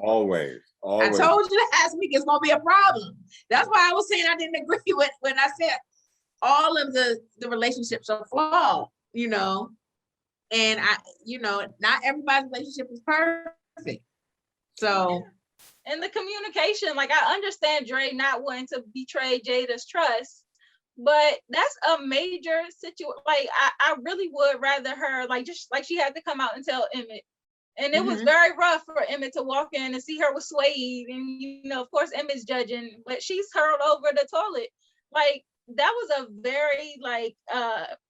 Speaker 3: Always.
Speaker 2: I told you last week it's gonna be a problem. That's why I was saying I didn't agree with when I said all of the relationships are flawed, and not everybody's relationship is perfect. So
Speaker 1: and the communication, like I understand Dre not wanting to betray Jada's trust, but that's a major situation. Like I really would rather her just like she had to come out and tell Emmett. And it was very rough for Emmett to walk in and see her with Suede. And, of course, Emmett's judging, but she's hurled over the toilet. Like, that was a very,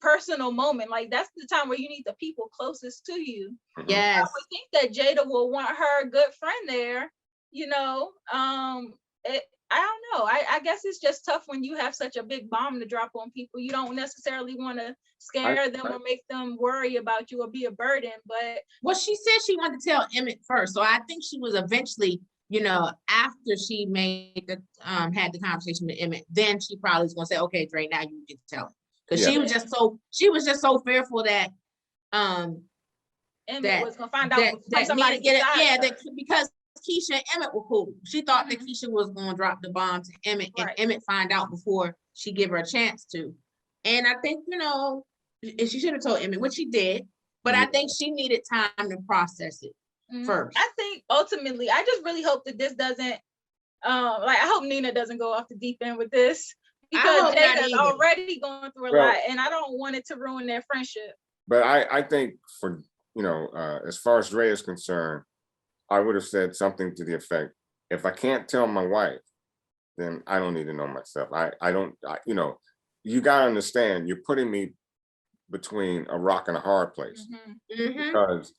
Speaker 1: personal moment. Like, that's the time where you need the people closest to you.
Speaker 2: Yes.
Speaker 1: I would think that Jada will want her good friend there, I don't know. I guess it's just tough when you have such a big bomb to drop on people. You don't necessarily want to scare them or make them worry about you or be a burden. But
Speaker 2: she said she wanted to tell Emmett first, so I think she was eventually, after she made had the conversation with Emmett, then she probably was gonna say, "Okay, Dre, now you can tell him," because she was just so fearful that
Speaker 1: Emmett was gonna find out from somebody.
Speaker 2: Because Keisha and Emmett were cool. She thought that Keisha was going to drop the bomb to Emmett, and Emmett find out before she give her a chance to. And I think, she should have told Emmett, which she did, but I think she needed time to process it first.
Speaker 1: I think ultimately, I just really hope that this doesn't, I hope Nina doesn't go off the deep end with this, because Jada's already going through a lot, and I don't want it to ruin their friendship.
Speaker 3: But I think for, as far as Dre is concerned, I would have said something to the effect, if I can't tell my wife, then I don't need to know myself. You got to understand, you're putting me between a rock and a hard place. Because,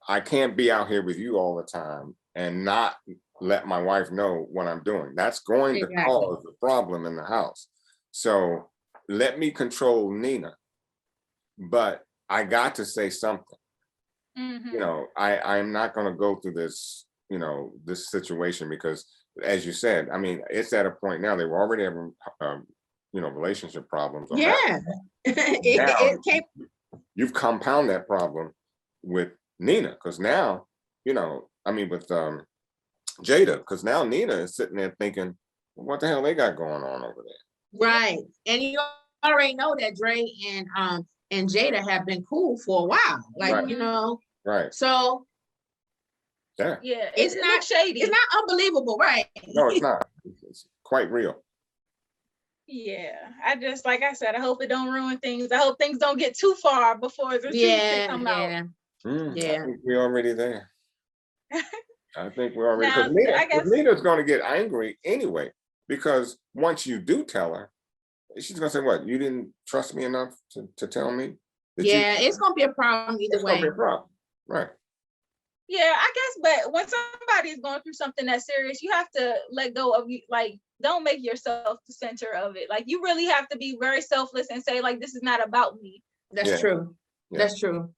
Speaker 3: I can't be out here with you all the time and not let my wife know what I'm doing. That's going to cause a problem in the house. So let me control Nina, but I got to say something. I'm not going to go through this, this situation, because as you said, I mean, it's at a point now, they were already having, relationship problems. You've compounded that problem with Nina, because now, with Jada, because now Nina is sitting there thinking, what the hell they got going on over there?
Speaker 2: Right. And you already know that Dre and Jada have been cool for a while.
Speaker 3: Right.
Speaker 2: So
Speaker 1: it's not shady.
Speaker 2: It's not unbelievable, right?
Speaker 3: No, it's not. It's quite real.
Speaker 1: Yeah, I just, like I said, I hope it don't ruin things. I hope things don't get too far before the truth come out.
Speaker 3: I think we're already there. I think we're already, because Nina's going to get angry anyway, because once you do tell her, she's going to say, what, you didn't trust me enough to tell me?
Speaker 2: It's going to be a problem either way.
Speaker 3: It's going to be a problem, right.
Speaker 1: Yeah, I guess, but when somebody is going through something that's serious, you have to let go of, don't make yourself the center of it. Like, you really have to be very selfless and say, this is not about me.
Speaker 2: That's true. Yeah. That's true.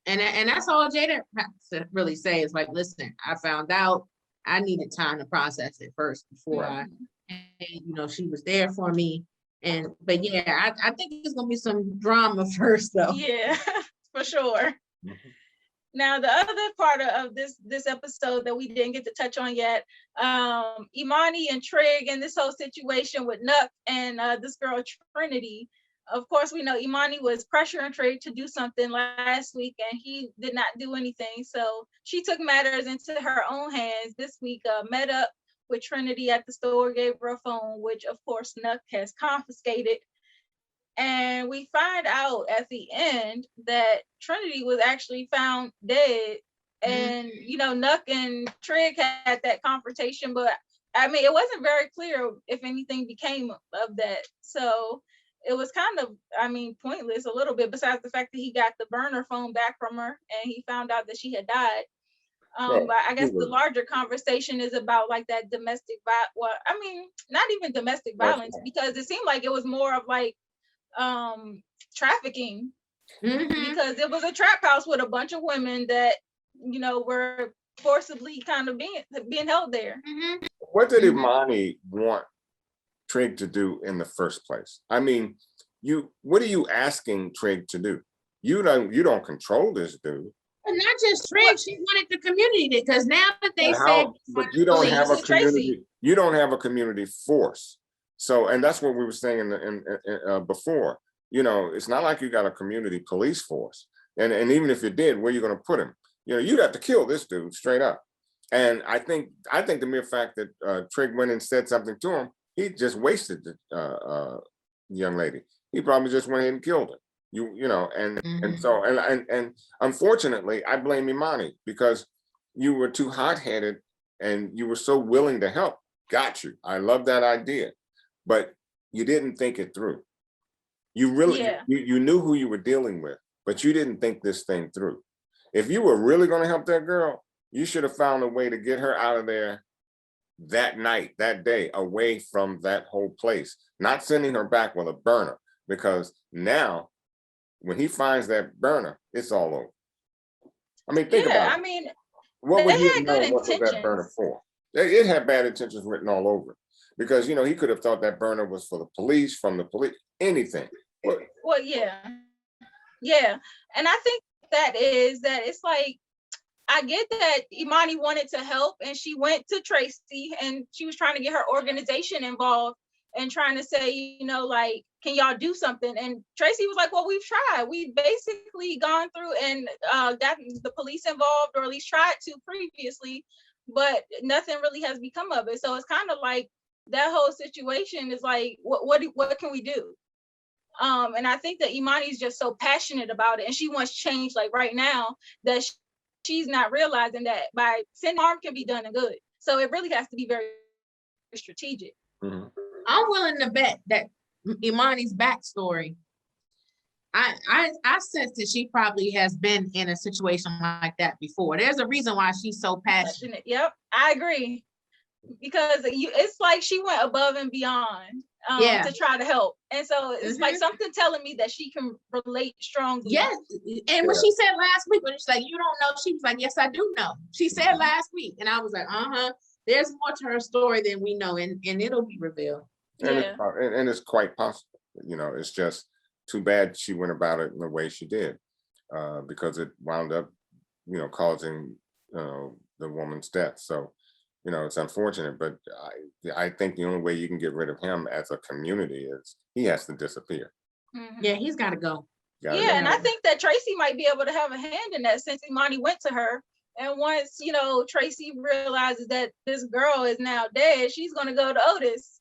Speaker 2: And that's all Jada has to really say is listen, I found out, I needed time to process it first before she was there for me. But I think it's going to be some drama first, though.
Speaker 1: Yeah, for sure. Now, the other part of this episode that we didn't get to touch on yet, Imani and Trig and this whole situation with Nook and this girl Trinity. Of course, we know Imani was pressuring Trig to do something last week, and he did not do anything. So she took matters into her own hands this week, met up with Trinity at the store, gave her a phone, which of course Nook has confiscated. And we find out at the end that Trinity was actually found dead. And, Nook and Trig had that confrontation, but I mean, it wasn't very clear if anything became of that. So it was kind of, pointless a little bit, besides the fact that he got the burner phone back from her and he found out that she had died. But I guess the larger conversation is about that domestic not even domestic violence, because it seemed like it was more of trafficking, because it was a trap house with a bunch of women that were forcibly kind of being held there.
Speaker 2: Mm-hmm.
Speaker 3: What did Imani want Trig to do in the first place? I mean, what are you asking Trig to do? You don't control this dude.
Speaker 2: And not just Trig, she wanted the community to, because now that they
Speaker 3: But you don't have a community.
Speaker 1: Tracy.
Speaker 3: You don't have a community force. So, and that's what we were saying in before. You know, it's not like you got a community police force. And even if you did, where are you going to put him? You know, you'd have to kill this dude straight up. And I think the mere fact that Trig went and said something to him, he just wasted the young lady. He probably just went ahead and killed her. You know, and so unfortunately, I blame Imani because you were too hot-headed and you were so willing to help. Got you. I love that idea, but you didn't think it through. You really, you knew who you were dealing with, but you didn't think this thing through. If you were really going to help that girl, you should have found a way to get her out of there that night, that day, away from that whole place, not sending her back with a burner, because now when he finds that burner, it's all over. I mean, think about it.
Speaker 1: I mean,
Speaker 3: what would
Speaker 1: they
Speaker 3: you know? What was that burner for? It had bad intentions written all over it, because you know he could have thought that burner was for the police, from the police, anything.
Speaker 1: Well, yeah, and I think that it's like, I get that Imani wanted to help and she went to Tracy and she was trying to get her organization involved and trying to say, you know, like, can y'all do something? And Tracy was like, well, we've tried. We've basically gone through and gotten the police involved, or at least tried to previously, but nothing really has become of it. So it's kind of like that whole situation is like, what can we do? And I think that Imani's just so passionate about it and she wants change like right now, that she's not realizing that by sending harm can be done and good. So it really has to be very strategic.
Speaker 3: Mm-hmm.
Speaker 2: I'm willing to bet that Imani's backstory, I sense that she probably has been in a situation like that before. There's a reason why she's so passionate.
Speaker 1: Yep, I agree. Because it's like she went above and beyond to try to help. And so it's like something telling me that she can relate strongly.
Speaker 2: Yes. And when she said last week, when she's like, you don't know, she was like, yes, I do know. She said last week. And I was like, there's more to her story than we know, and it'll be revealed.
Speaker 3: And it's quite possible. You know, it's just too bad she went about it in the way she did, because it wound up, you know, causing the woman's death. So, you know, it's unfortunate, but I think the only way you can get rid of him as a community is he has to disappear.
Speaker 2: Yeah, he's got to go.
Speaker 1: And I think that Tracy might be able to have a hand in that, since Imani went to her. And once, you know, Tracy realizes that this girl is now dead, she's going to go to Otis.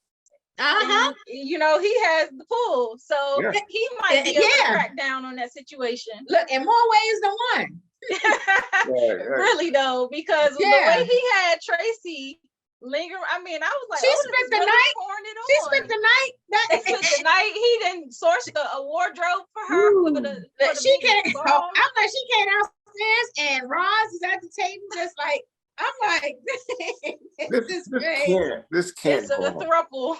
Speaker 1: And, you know, he has the pull. So he might be able to crack down on that situation.
Speaker 2: Look, in more ways than one.
Speaker 1: Really though, because the way he had Tracy linger, I mean, I was like,
Speaker 2: she spent the night.
Speaker 1: He didn't source a wardrobe for her.
Speaker 2: I'm like, she came downstairs and Roz is at the table, just like, I'm like,
Speaker 3: this can't
Speaker 1: it's a throuple.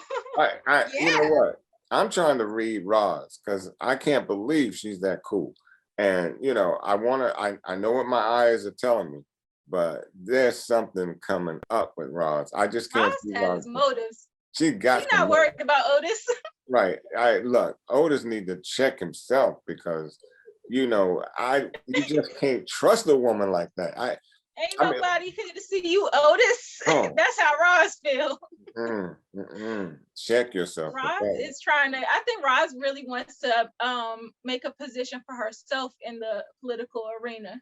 Speaker 3: You know what? I'm trying to read Roz because I can't believe she's that cool. And, you know, I know what my eyes are telling me, but there's something coming up with Roz. I just can't see
Speaker 1: Roz. Motives.
Speaker 3: She's
Speaker 1: not worried about Otis.
Speaker 3: Right. Look, Otis need to check himself, because, you know, you just can't trust a woman like that.
Speaker 1: Ain't nobody here to see you, Otis. That's how Roz feel.
Speaker 3: Check yourself.
Speaker 1: Roz is trying to, I think Roz really wants to make a position for herself in the political arena.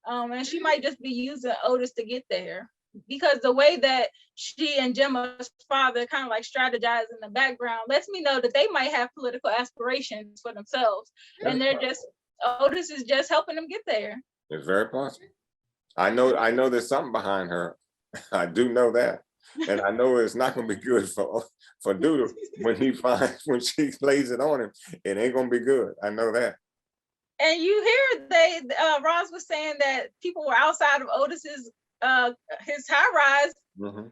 Speaker 1: And she might just be using Otis to get there. Because the way that she and Gemma's father kind of like strategize in the background lets me know that they might have political aspirations for themselves. And Otis is just helping them get there.
Speaker 3: It's very possible. I know there's something behind her. I do know that. And I know it's not gonna be good for Doodle when she lays it on him. It ain't gonna be good. I know that.
Speaker 1: And you hear Roz was saying that people were outside of Otis's his high rise,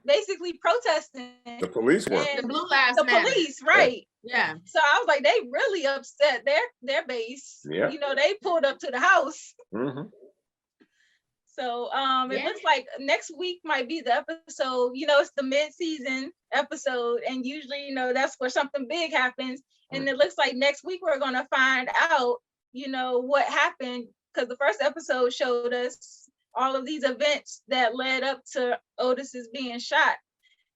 Speaker 1: basically protesting.
Speaker 3: The police were.
Speaker 2: The Blue Lives
Speaker 1: Matter. Police, right?
Speaker 2: Yeah.
Speaker 1: So I was like, they really upset their base.
Speaker 3: Yeah.
Speaker 1: You know, they pulled up to the house. So it
Speaker 2: Yeah.
Speaker 1: looks like next week might be the episode. It's the mid-season episode, and usually, that's where something big happens. And it looks like next week we're gonna find out, what happened, because the first episode showed us all of these events that led up to Otis's being shot.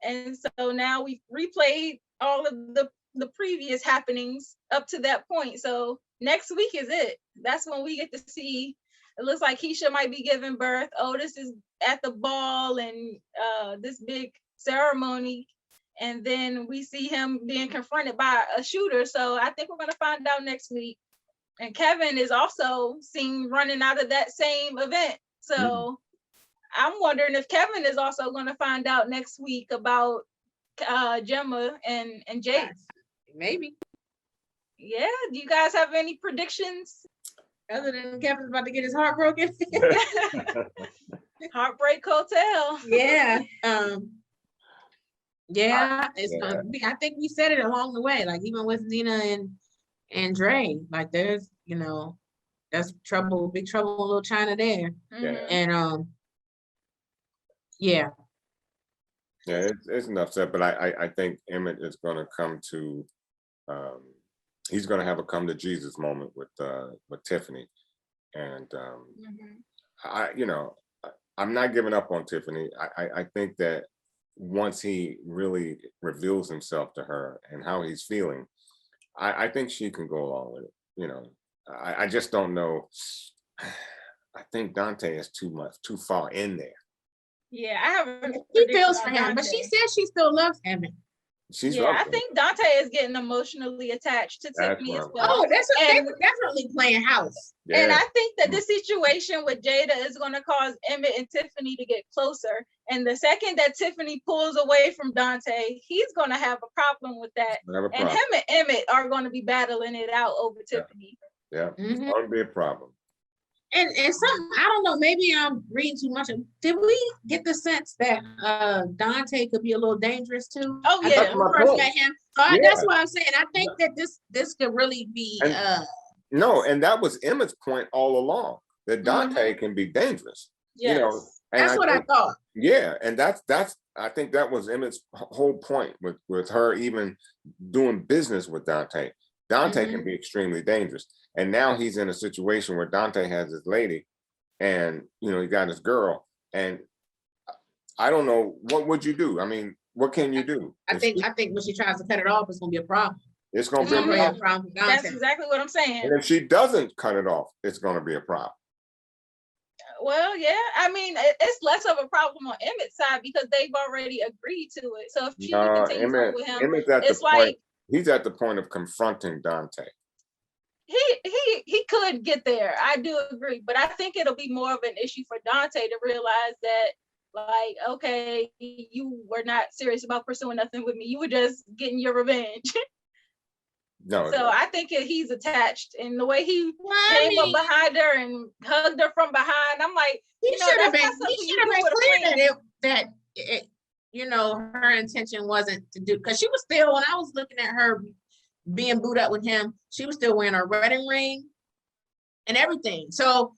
Speaker 1: And so now we've replayed all of the previous happenings up to that point. So next week is it. That's when we get to see. It looks like Keisha might be giving birth. Otis is at the ball and this big ceremony. And then we see him being confronted by a shooter. So I think we're going to find out next week. And Kevin is also seen running out of that same event. So I'm wondering if Kevin is also going to find out next week about Jemma and Jake.
Speaker 2: Maybe.
Speaker 1: Yeah. Do you guys have any predictions?
Speaker 2: Other than Kevin's about to get his heart broken.
Speaker 1: Heartbreak Hotel.
Speaker 2: Yeah. Yeah, it's gonna be. I think we said it along the way, like even with Nina and Dre, like there's, that's trouble, big trouble in Little China there. And yeah.
Speaker 3: Yeah, it's enough said, but I think Emmett is gonna come to he's gonna have a come to Jesus moment with Tiffany. And I'm not giving up on Tiffany. I think that once he really reveals himself to her and how he's feeling, I think she can go along with it. I just don't know. I think Dante is too far in there.
Speaker 1: Yeah, I haven't.
Speaker 2: She feels for him, but she says she still loves Emmett.
Speaker 1: I think Dante is getting emotionally attached to Tiffany as well.
Speaker 2: Oh, they were definitely playing house.
Speaker 3: Yeah.
Speaker 1: And I think that this situation with Jada is going to cause Emmett and Tiffany to get closer. And the second that Tiffany pulls away from Dante, he's going to have a problem with that. And him and Emmett are going to be battling it out over Tiffany.
Speaker 3: Yeah, it's going to be a problem.
Speaker 2: And something, I don't know, maybe I'm reading too much. Did we get the sense that Dante could be a little dangerous too?
Speaker 1: Oh yeah,
Speaker 2: first met him. So that's what I'm saying. I think that this could really be
Speaker 3: no, and that was Emmett's point all along, that Dante can be dangerous.
Speaker 1: Yes.
Speaker 2: That's what I thought.
Speaker 3: Yeah, and that's I think that was Emmett's whole point with her even doing business with Dante. Dante can be extremely dangerous. And now he's in a situation where Dante has his lady and, he got his girl. And I don't know, what would you do? I mean, what can you do?
Speaker 2: I think when she tries to cut it off, it's going to be a problem.
Speaker 3: It's going to be a problem.
Speaker 1: That's exactly what I'm saying.
Speaker 3: And if she doesn't cut it off, it's going to be a problem.
Speaker 1: Well, yeah, I mean, it's less of a problem on Emmett's side because they've already agreed to it. So if she continues on with him, it's like
Speaker 3: he's at the point of confronting Dante.
Speaker 1: He could get there. I do agree, but I think it'll be more of an issue for Dante to realize that, like, okay, you were not serious about pursuing nothing with me. You were just getting your revenge.
Speaker 3: No.
Speaker 1: So I think he's attached, and the way he came up behind her and hugged her from behind, I'm like,
Speaker 2: he should have been clear that her intention wasn't to do, because she was still, when I was looking at her being booed up with him, she was still wearing her wedding ring and everything. So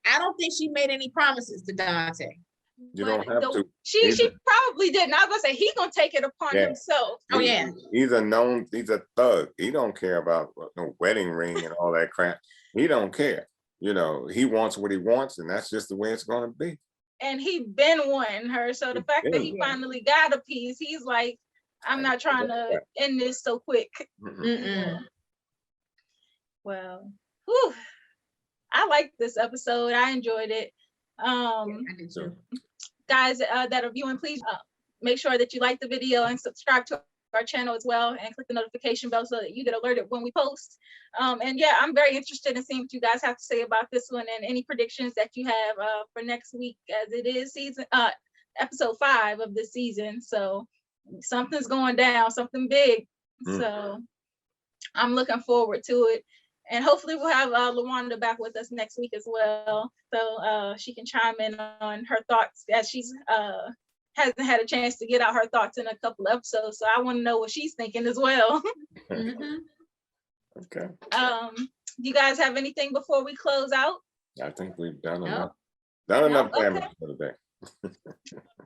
Speaker 2: I don't think she made any promises to Dante.
Speaker 3: You don't have to.
Speaker 1: She probably didn't. I was gonna say he's gonna take it upon himself.
Speaker 3: He's a thug. He don't care about no wedding ring and all that crap. He don't care. He wants what he wants, and that's just the way it's gonna be.
Speaker 1: And he been wanting her. So the fact that he finally got a piece, he's like, I'm not trying to end this so quick. Well, I liked this episode. I enjoyed it.
Speaker 2: I did too.
Speaker 1: Guys that are viewing, please make sure that you like the video and subscribe to our channel as well, and click the notification bell so that you get alerted when we post. And yeah, I'm very interested in seeing what you guys have to say about this one and any predictions that you have for next week, as it is episode 5 of this season. So something's going down, something big. So I'm looking forward to it. And hopefully we'll have LaWanda back with us next week as well, so she can chime in on her thoughts, as she's hasn't had a chance to get out her thoughts in a couple episodes. So I want to know what she's thinking as well.
Speaker 3: Okay.
Speaker 1: Do you guys have anything before we close out?
Speaker 3: I think we've done enough. Not enough
Speaker 1: Okay.
Speaker 3: damage for the day.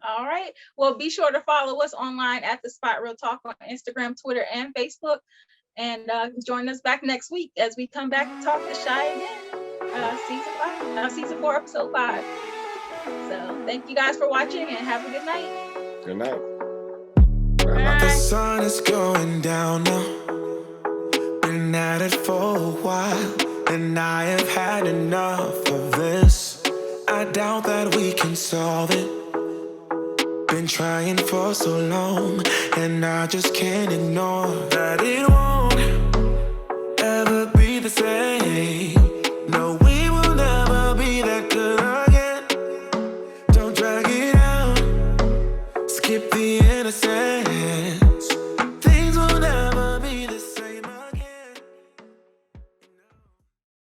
Speaker 1: All right. Well, be sure to follow us online at The Spot Real Talk on Instagram, Twitter, and Facebook. And join us back next week as we come back and talk to Shy again. Season 4, episode 5. So thank you guys for watching and have a good night.
Speaker 3: Good night.
Speaker 1: Bye.
Speaker 4: The sun is going down now. Been at it for a while, and I have had enough of this. I doubt that we can solve it. Been trying for so long, and I just can't ignore that it won't ever be the same.